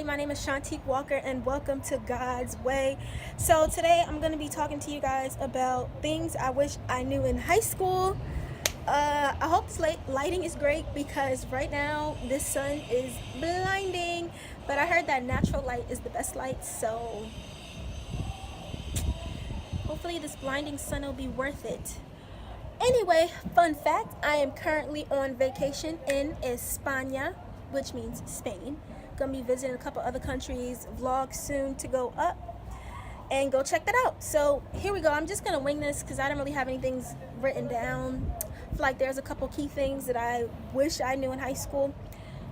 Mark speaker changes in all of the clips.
Speaker 1: everybody. My name is Shantiquewalker and welcome to God's Way. So today I'm going to be talking to you guys about things I wish I knew in high school. I hope this lighting is great because right now this sun is blinding, but I heard that natural light is the best light, so hopefully this blinding sun will be worth it. Anyway, fun fact, I am currently on vacation in España, which means Spain. Gonna be visiting a couple other countries, vlog soon to go up, and go check that out. So here we go. I'm just gonna wing this because I don't really have anything written down. I feel like there's a couple key things that I wish I knew in high school.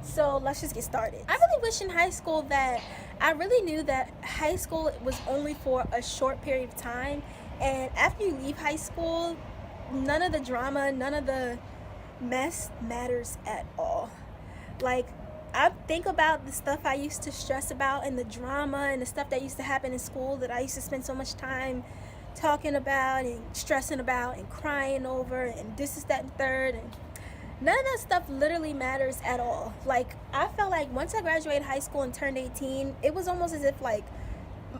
Speaker 1: So let's just get started. I really wish in high school that I really knew that high school was only for a short period of time, and after you leave high school, none of the drama, none of the mess matters at all. Like, I think about the stuff I used to stress about and the drama and the stuff that used to happen in school that I used to spend so much time talking about and stressing about and crying over and this is that and third, and none of that stuff literally matters at all. Like, I felt like once I graduated high school and turned 18, it was almost as if like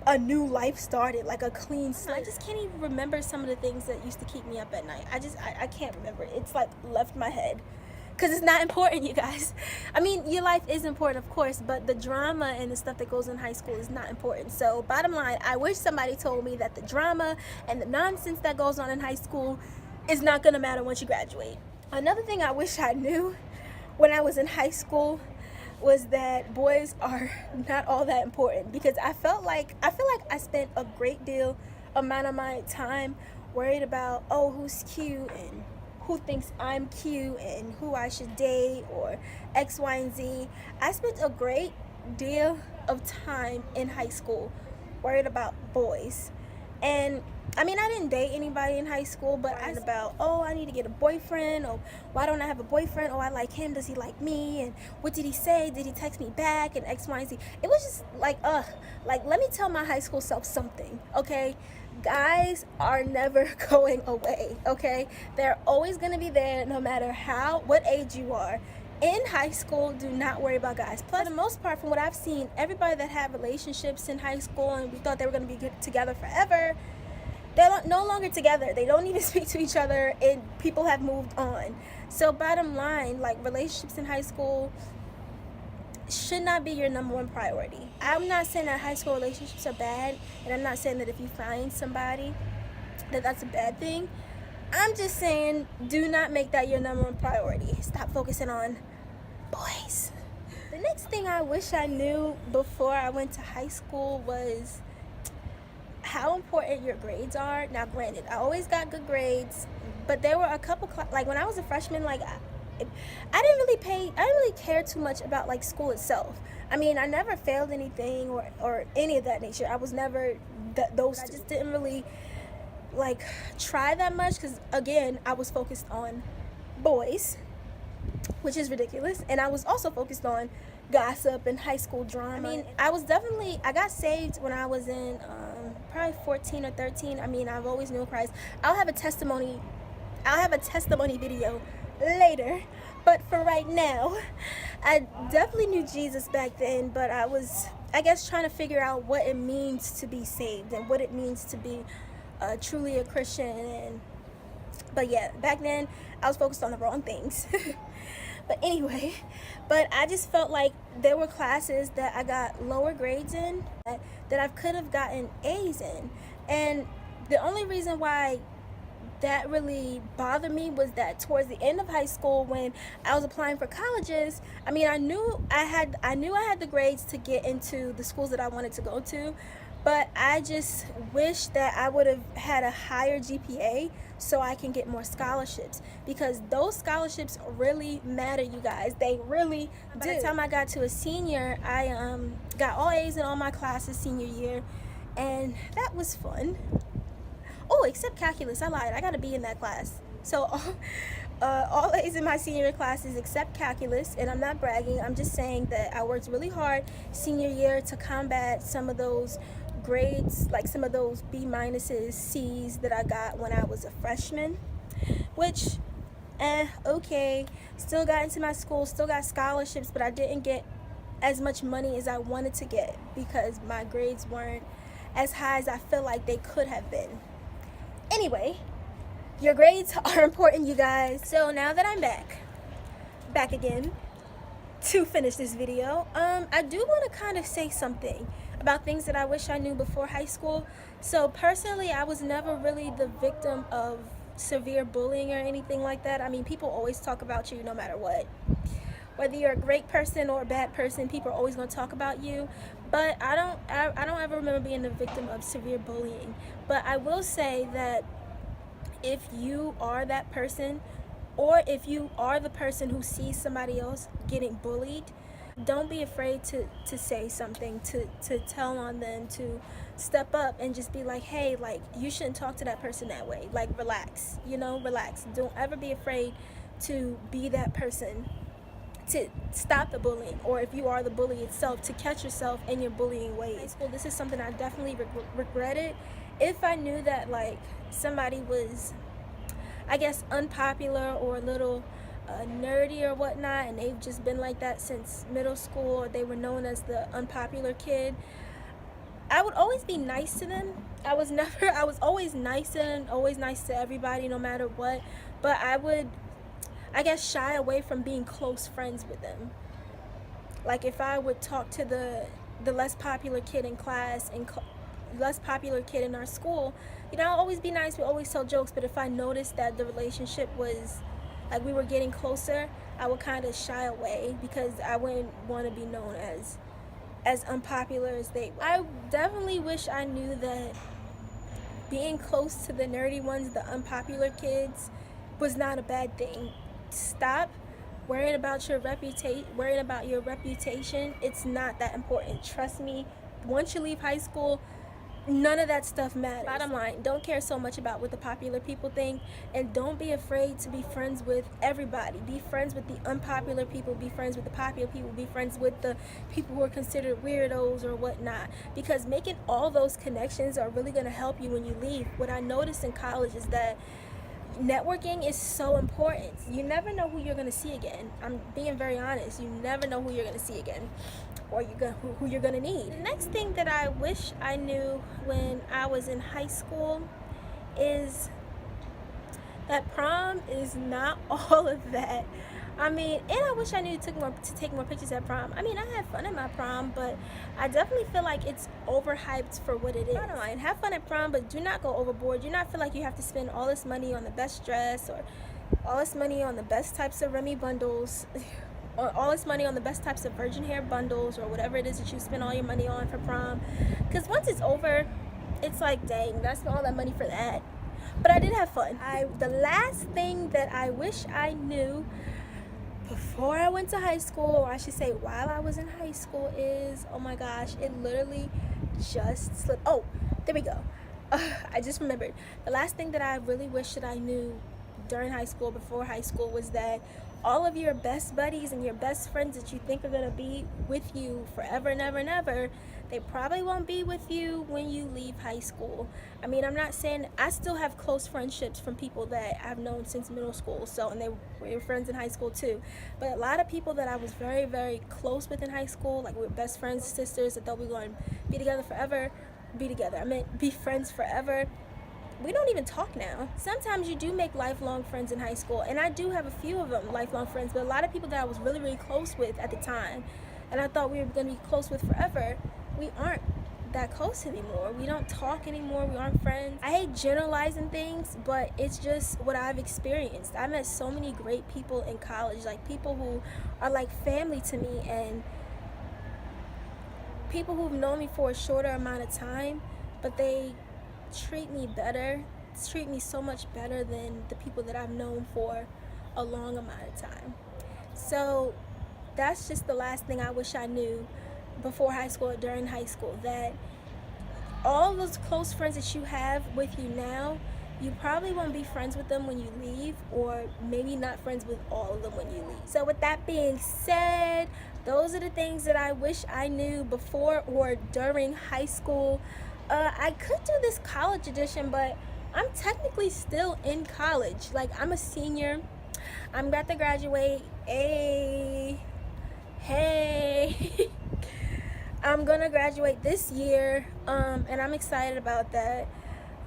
Speaker 1: a new life started, like a clean slate. I just can't even remember some of the things that used to keep me up at night. I can't remember. It's like left my head because it's not important, you guys. I mean, your life is important, of course, but the drama and the stuff that goes in high school is not important. So bottom line, I wish somebody told me that the drama and the nonsense that goes on in high school is not going to matter once you graduate. Another thing I wish I knew when I was in high school was that boys are not all that important, because I feel like I spent a great deal amount of my time worried about, oh, who's cute and who thinks I'm cute and who I should date or X, Y, and Z. I spent a great deal of time in high school worried about boys. And I mean, I didn't date anybody in high school, but I was about, oh, I need to get a boyfriend, or why don't I have a boyfriend? Oh, I like him, does he like me? And what did he say? Did he text me back? And X, Y, and Z. It was just like, let me tell my high school self something, okay? Guys are never going away, okay? They're always gonna be there no matter what age you are. In high school, do not worry about guys. Plus, for the most part, from what I've seen, everybody that had relationships in high school and we thought they were going to be together forever, they're no longer together. They don't even speak to each other, and people have moved on. So bottom line, like, relationships in high school should not be your number one priority. I'm not saying that high school relationships are bad, and I'm not saying that if you find somebody that that's a bad thing. I'm just saying, do not make that your number one priority. Stop focusing on boys. The next thing I wish I knew before I went to high school was how important your grades are. Now, granted, I always got good grades, but there were a couple, like when I was a freshman, like I didn't really care too much about like school itself. I mean, I never failed anything or any of that nature. I was never those. I just didn't really like try that much because, again, I was focused on boys, which is ridiculous, and I was also focused on gossip and high school drama. I mean, I got saved when I was in probably 14 or 13. I mean, I've always known Christ. I'll have a testimony video later, but for right now, I definitely knew Jesus back then, but I was, I guess, trying to figure out what it means to be saved and what it means to be truly a Christian. But yeah, back then I was focused on the wrong things. But anyway, I just felt like there were classes that I got lower grades in that I could have gotten A's in, and the only reason why that really bothered me was that towards the end of high school, when I was applying for colleges, I mean, I knew I had the grades to get into the schools that I wanted to go to, but I just wish that I would have had a higher GPA so I can get more scholarships, because those scholarships really matter, you guys. They really do. By the time I got to a senior, I got all A's in all my classes senior year, and that was fun. Oh, except calculus. I lied. I got to be in that class. So all A's in my senior year classes except calculus, and I'm not bragging. I'm just saying that I worked really hard senior year to combat some of those grades, like some of those B minuses, C's that I got when I was a freshman, which okay, still got into my school, still got scholarships, but I didn't get as much money as I wanted to get because my grades weren't as high as I feel like they could have been. Anyway, your grades are important, you guys. So now that I'm back again to finish this video, I do want to kind of say something about things that I wish I knew before high school. So personally, I was never really the victim of severe bullying or anything like that. I mean, people always talk about you no matter what. Whether you're a great person or a bad person, people are always going to talk about you. But I don't ever remember being the victim of severe bullying. But I will say that if you are that person, or if you are the person who sees somebody else getting bullied, don't be afraid to say something, to tell on them, to step up and just be like, hey, like, you shouldn't talk to that person that way. Like, relax, relax. Don't ever be afraid to be that person to stop the bullying, or if you are the bully itself, to catch yourself in your bullying ways. Well, this is something I definitely regretted. If I knew that, like, somebody was, I guess, unpopular or a little nerdy or whatnot, and they've just been like that since middle school, or they were known as the unpopular kid, I would always be nice to them. I was always nice to them, always nice to everybody no matter what, but I would, I guess, shy away from being close friends with them. Like, if I would talk to the less popular kid in class and less popular kid in our school, I'll always be nice, we always tell jokes, but if I noticed that the relationship was, like, we were getting closer, I would kind of shy away because I wouldn't want to be known as unpopular as they were. I definitely wish I knew that being close to the nerdy ones, the unpopular kids, was not a bad thing. Stop worrying about your reputation. It's not that important. Trust me, once you leave high school, none of that stuff matters. Bottom line, don't care so much about what the popular people think, and don't be afraid to be friends with everybody. Be friends with the unpopular people, be friends with the popular people, be friends with the people who are considered weirdos or whatnot, because making all those connections are really going to help you when you leave. What I noticed in college is that networking is so important. You never know who you're going to see again. I'm being very honest. You never know who you're going to see again, or who you're going to need. The next thing that I wish I knew when I was in high school is that prom is not all of that. I mean, and I wish I knew to take more pictures at prom. I mean, I had fun at my prom, but I definitely feel like it's overhyped for what it is. Bottom line, have fun at prom, but do not go overboard. Do not feel like you have to spend all this money on the best dress, or all this money on the best types of Remy bundles, or all this money on the best types of virgin hair bundles, or whatever it is that you spend all your money on for prom. Because once it's over, it's like, dang, I spent all that money for that. But I did have fun. The last thing that I wish I knew before I went to high school, or I should say while I was in high school, is, oh my gosh, it literally just slipped. Oh, there we go. I just remembered. The last thing that I really wish that I knew during high school, before high school, was that all of your best buddies and your best friends that you think are going to be with you forever and ever and ever, they probably won't be with you when you leave high school. I mean, I'm not saying, I still have close friendships from people that I've known since middle school, and they were friends in high school too. But a lot of people that I was very, very close with in high school, like we're best friends, sisters, that they'll be going to be together forever, be friends forever. We don't even talk now. Sometimes you do make lifelong friends in high school, and I do have a few of them, lifelong friends, but a lot of people that I was really, really close with at the time, and I thought we were going to be close with forever, we aren't that close anymore. We don't talk anymore. We aren't friends. I hate generalizing things, but it's just what I've experienced. I met so many great people in college, like people who are like family to me, and people who've known me for a shorter amount of time, but they treat me so much better than the people that I've known for a long amount of time. So that's just the last thing I wish I knew before high school or during high school, that all those close friends that you have with you now, you probably won't be friends with them when you leave, or maybe not friends with all of them when you leave. So with that being said, those are the things that I wish I knew before or during high school. I could do this college edition, but I'm technically still in college. Like, I'm a senior. I'm about to graduate. Hey, I'm gonna graduate this year, and I'm excited about that.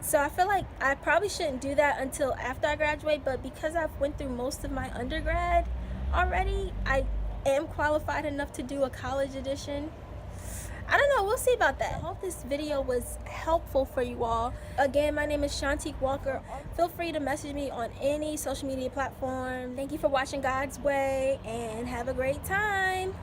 Speaker 1: So I feel like I probably shouldn't do that until after I graduate, but because I've went through most of my undergrad already, I am qualified enough to do a college edition. I don't know, we'll see about that. I hope this video was helpful for you all. Again, my name is Shantiquewalker. Feel free to message me on any social media platform. Thank you for watching God's Way, and have a great time.